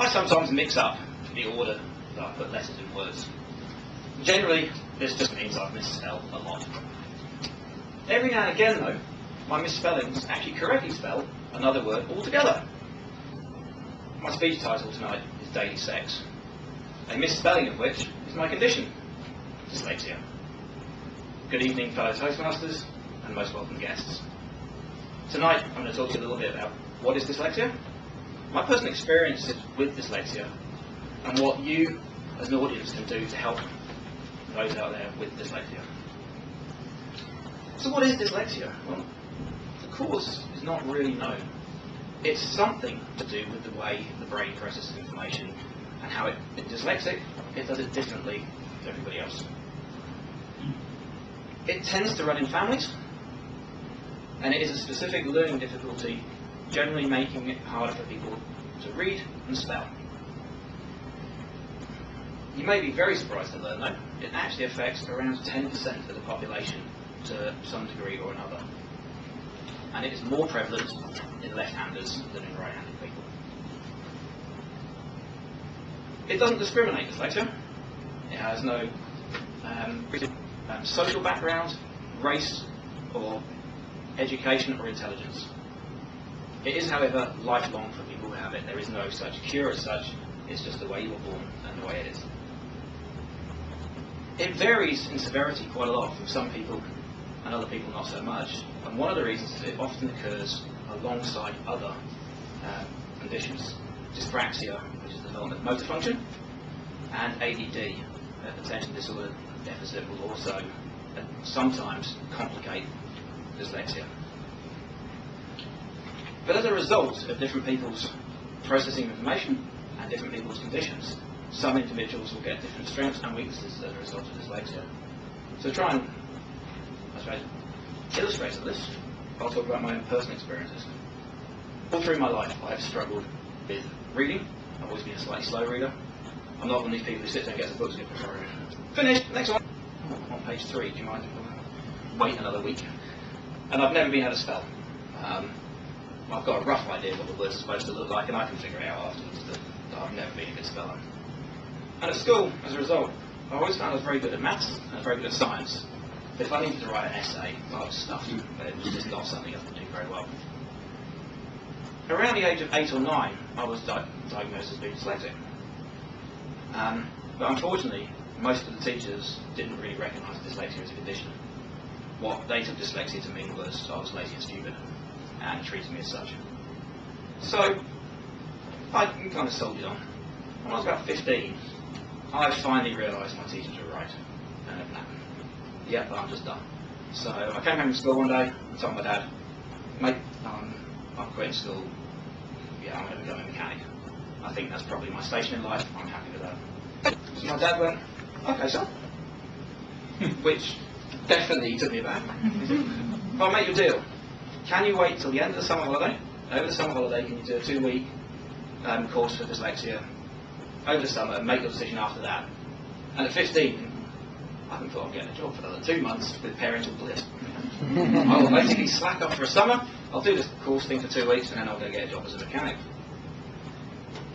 I sometimes mix up the order that I put letters in words. Generally, this just means I've misspelled a lot. Every now and again, though, my misspellings actually correctly spell another word altogether. My speech title tonight is Daily Sex, a misspelling of which is my condition, dyslexia. Good evening, fellow Toastmasters, and most welcome guests. Tonight, I'm going to talk to you a little bit about what is dyslexia, my personal experiences with dyslexia, and what you, as an audience, can do to help those out there with dyslexia. So what is dyslexia? Well, the cause is not really known. It's something to do with the way the brain processes information and how it's dyslexic, it does it differently to everybody else. It tends to run in families, and it is a specific learning difficulty, generally making it harder for people to read and spell. You may be very surprised to learn, though, it actually affects around 10% of the population to some degree or another. And it is more prevalent in left-handers than in right-handed people. It doesn't discriminate, dyslexia. It has no social background, race, or education or intelligence. It is, however, lifelong for people who have it. There is no such cure as such. It's just the way you were born and the way it is. It varies in severity quite a lot from some people and other people not so much. And one of the reasons is it often occurs alongside other conditions. Dyspraxia, which is the development of motor function, and ADD, attention disorder deficit, will also sometimes complicate dyslexia. But as a result of different people's processing information and different people's conditions, some individuals will get different strengths and weaknesses as a result of dyslexia. So to try and, I suppose, illustrate this, I'll talk about my own personal experiences. All through my life, I have struggled with reading. I've always been a slightly slow reader. I'm not one of these people who sits there and gets the books and goes, finished, next one. I'm on page 3, do you mind? Wait another week. And I've never been able to spell. I've got a rough idea what the words are supposed to look like, and I can figure it out afterwards that I've never been a good speller. And at school, as a result, I always found I was very good at maths and I was very good at science. But if I needed to write an essay, I was stuffed. It was just not something I could do very well. Around the age of 8 or 9, I was diagnosed as being dyslexic. But unfortunately, most of the teachers didn't really recognise dyslexia as a condition. What they took dyslexia to mean was I was lazy and stupid, and treated me as such. So I kind of soldiered on. When I was about 15, I finally realised my teachers were right. Yep, I'm just done. So I came home from school one day and told my dad, mate, I'm quitting school. Yeah, I'm going to become a mechanic. I think that's probably my station in life. I'm happy with that. So my dad went, okay, son. Which definitely took me aback. I'll make you a deal. Can you wait till the end of the summer holiday? Over the summer holiday, can you do a 2-week course for dyslexia over the summer and make your decision after that? And at 15, I haven't thought of getting a job for another 2 months with parental bliss. I will basically slack off for a summer, I'll do this course thing for 2 weeks, and then I'll go get a job as a mechanic.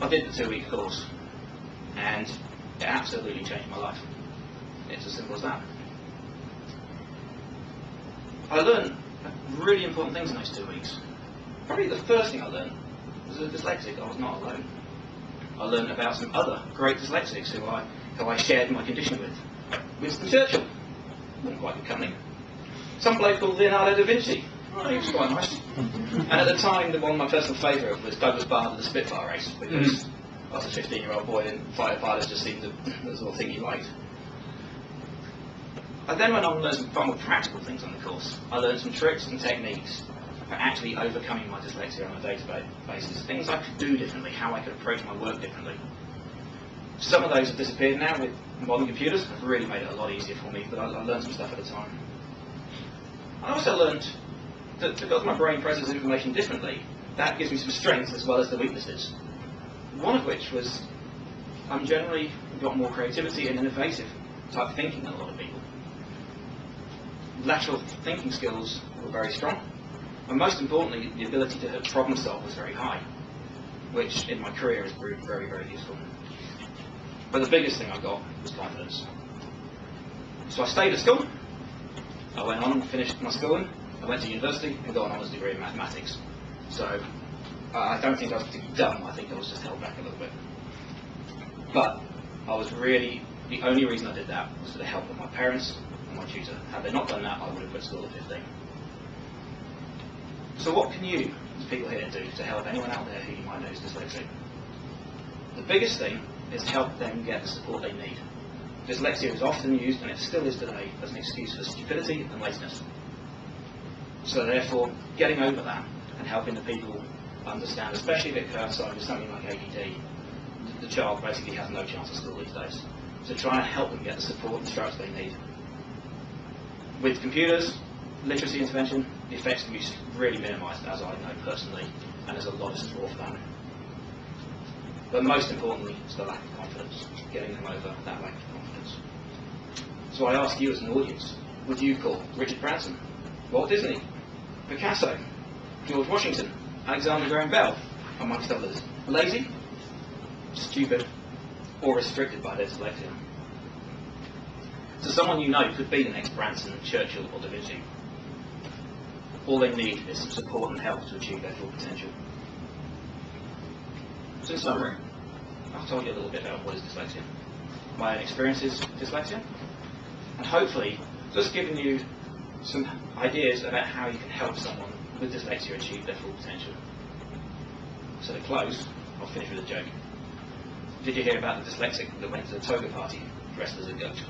I did the 2-week course, and it absolutely changed my life. It's as simple as that. I learned really important things in those 2 weeks. Probably the first thing I learned was that dyslexic, I was not alone. I learned about some other great dyslexics who I shared my condition with. Winston Churchill, wasn't quite good company. Some bloke called Leonardo da Vinci, he was quite nice. And at the time, one of my personal favourite was Douglas Barnes of the Spitfire race, because I was a 15-year-old boy and fighter pilots just seemed the sort of thing he liked. I then went on and learned some far more practical things on the course. I learned some tricks and techniques for actually overcoming my dyslexia on a day-to-day basis. Things I could do differently, how I could approach my work differently. Some of those have disappeared now with modern computers. Have really made it a lot easier for me, but I learned some stuff at the time. I also learned that because my brain processes information differently, that gives me some strengths as well as the weaknesses. One of which was I'm generally got more creativity and innovative type thinking than a lot of people. Lateral thinking skills were very strong, and most importantly, the ability to problem solve was very high. which in my career has proved very, very useful. But the biggest thing I got was confidence. So I stayed at school, I went on and finished my schooling, I went to university and got an honours degree in mathematics. So I don't think I was particularly dumb, I think I was just held back a little bit. But I was really, the only reason I did that was for the help of my parents and my tutor. Had they not done that, I would have quit school at 15. So what can you, as people here, do to help anyone out there who you might know is dyslexic? The biggest thing is to help them get the support they need. Dyslexia is often used, and it still is today, as an excuse for stupidity and laziness. So therefore, getting over that and helping the people understand, especially if it coincides with something like ADD, the child basically has no chance at school these days. So try and help them get the support and structure they need. With computers, literacy intervention, the effects can be really minimised, as I know personally, and there's a lot of support for that. But most importantly, it's the lack of confidence, getting them over that lack of confidence. So I ask you as an audience, would you call Richard Branson, Walt Disney, Picasso, George Washington, Alexander Graham Bell, amongst others, lazy, stupid, or restricted by their dyslexia? So someone you know could be the next Branson, Churchill, or Da Vinci. All they need is some support and help to achieve their full potential. So in summary, I've told you a little bit about what is dyslexia, my own experiences with dyslexia, and hopefully just giving you some ideas about how you can help someone with dyslexia achieve their full potential. So to close, I'll finish with a joke. Did you hear about the dyslexic that went to the toga party dressed as a goat?